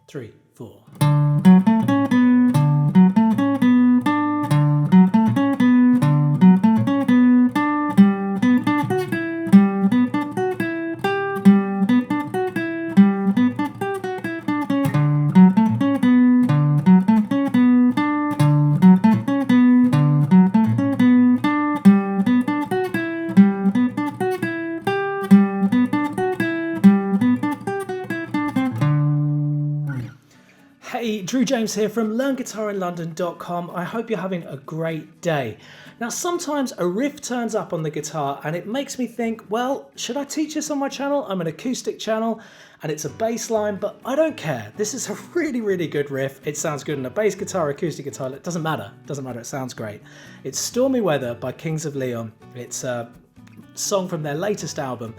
3, 4. Hey, Drew James here from LearnGuitarInLondon.com. I hope you're having a great day. Now, sometimes a riff turns up on the guitar and it makes me think, well, should I teach this on my channel? I'm an acoustic channel and it's a bass line, but I don't care. This is a really, really good riff. It sounds good on a bass guitar, acoustic guitar. It doesn't matter. It doesn't matter. It sounds great. It's Stormy Weather by Kings of Leon. It's a song from their latest album.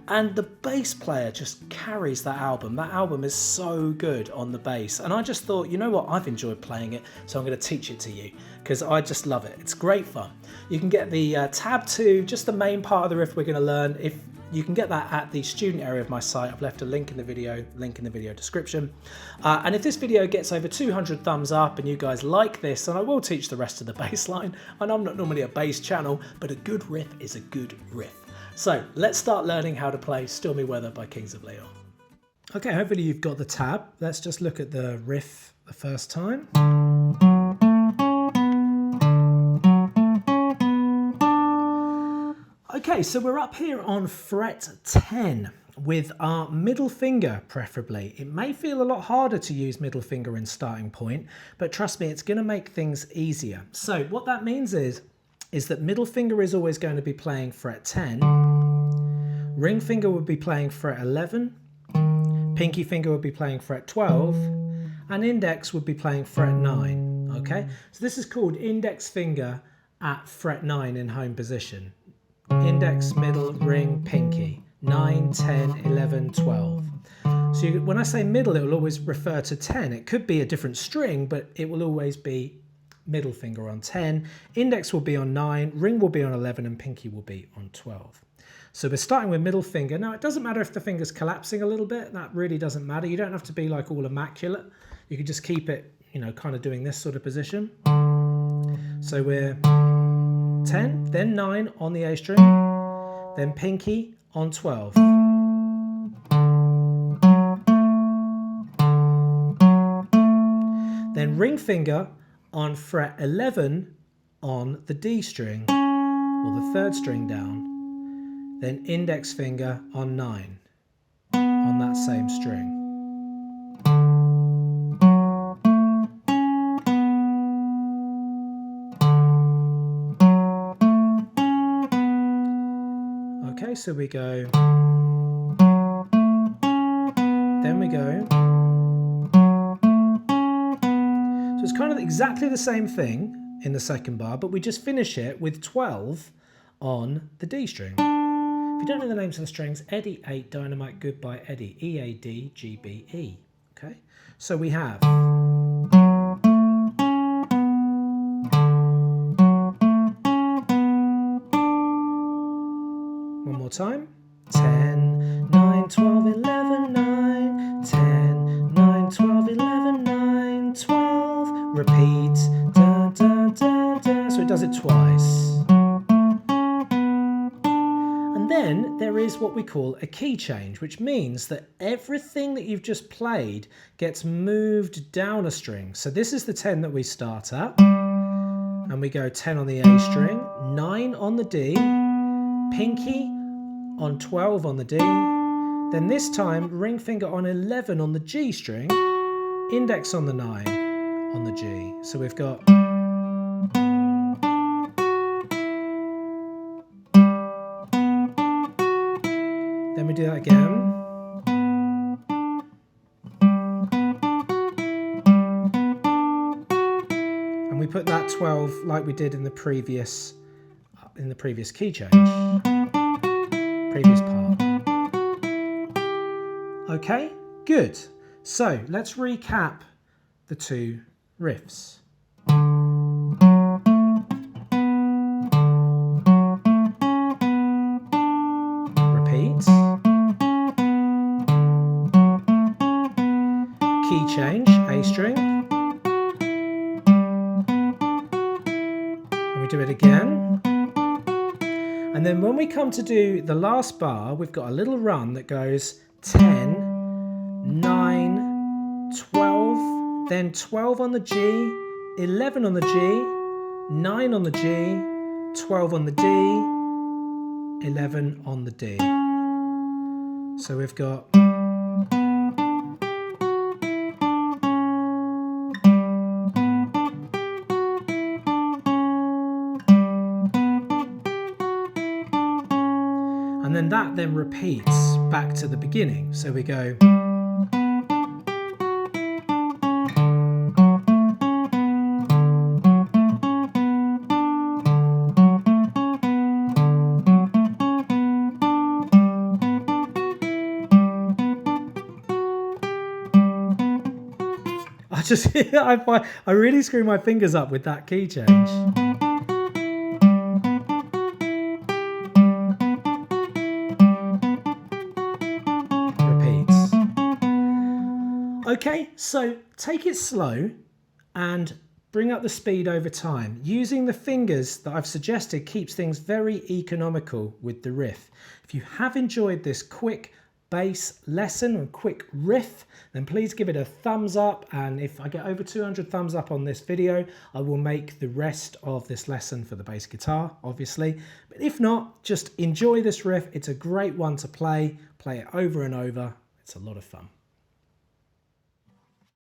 And the bass player just carries that album. That album is so good on the bass. And I just thought, you know what, I've enjoyed playing it, so I'm going to teach it to you because I just love it. It's great fun. You can get the tab 2, just the main part of the riff we're going to learn. If you can get that at the student area of my site. I've left a link in the video description. And if this video gets over 200 thumbs up and you guys like this, then I will teach the rest of the bass line. And I'm not normally a bass channel, but a good riff is a good riff. So let's start learning how to play Stormy Weather by Kings of Leon. Okay, hopefully you've got the tab. Let's just look at the riff the first time. Okay, so we're up here on fret 10 with our middle finger preferably. It may feel a lot harder to use middle finger in starting point, but trust me, it's going to make things easier. So what that means is that middle finger is always going to be playing fret 10, ring finger would be playing fret 11, pinky finger would be playing fret 12, and index would be playing fret 9, okay? So this is called index finger at fret 9 in home position. Index, middle, ring, pinky, 9, 10, 11, 12. So when I say middle, it will always refer to 10. It could be a different string, but it will always be middle finger on 10, index will be on 9, ring will be on 11, and pinky will be on 12. So we're starting with middle finger. Now, it doesn't matter if the finger's collapsing a little bit. That really doesn't matter. You don't have to be like all immaculate. You can just keep it, you know, kind of doing this sort of position. So we're 10, then 9 on the A string, then pinky on 12. Then ring finger on fret 11 on the D string, or the third string down, then index finger on 9 on that same string. Okay, so we go, then we go. So it's kind of exactly the same thing in the second bar, but we just finish it with 12 on the D string. If you don't know the names of the strings, Eddie 8, Dynamite, Goodbye, Eddie, E, A, D, G, B, E. Okay, so we have one more time. 10, 9, 12, 11, 9, 10, 9, 12, 11, 9, 12. Repeat, da, da, da, da. So it does it twice. And then there is what we call a key change, which means that everything that you've just played gets moved down a string. So this is the 10 that we start at, and we go 10 on the A string, 9 on the D, pinky on 12 on the D, then this time ring finger on 11 on the G string, index on the 9 on the G. So we've got then we do that again. And we put that 12 like we did in the previous key change. Previous part. Okay, good. So let's recap the two riffs. Repeat. Key key change, A string. And we do it again. And then when we come to do the last bar, we've got a little run that goes 10, 9, 12, then 12 on the G, 11 on the G, 9 on the G, 12 on the D, 11 on the D. So we've got and then that then repeats back to the beginning. So we go I really screw my fingers up with that key change. Repeats. Okay, so take it slow and bring up the speed over time. Using the fingers that I've suggested keeps things very economical with the riff. If you have enjoyed this quick bass lesson and quick riff, then please give it a thumbs up, and if I get over 200 thumbs up on this video, I will make the rest of this lesson for the bass guitar, obviously. But if not, just enjoy this riff. It's a great one to play it over and over. It's a lot of fun.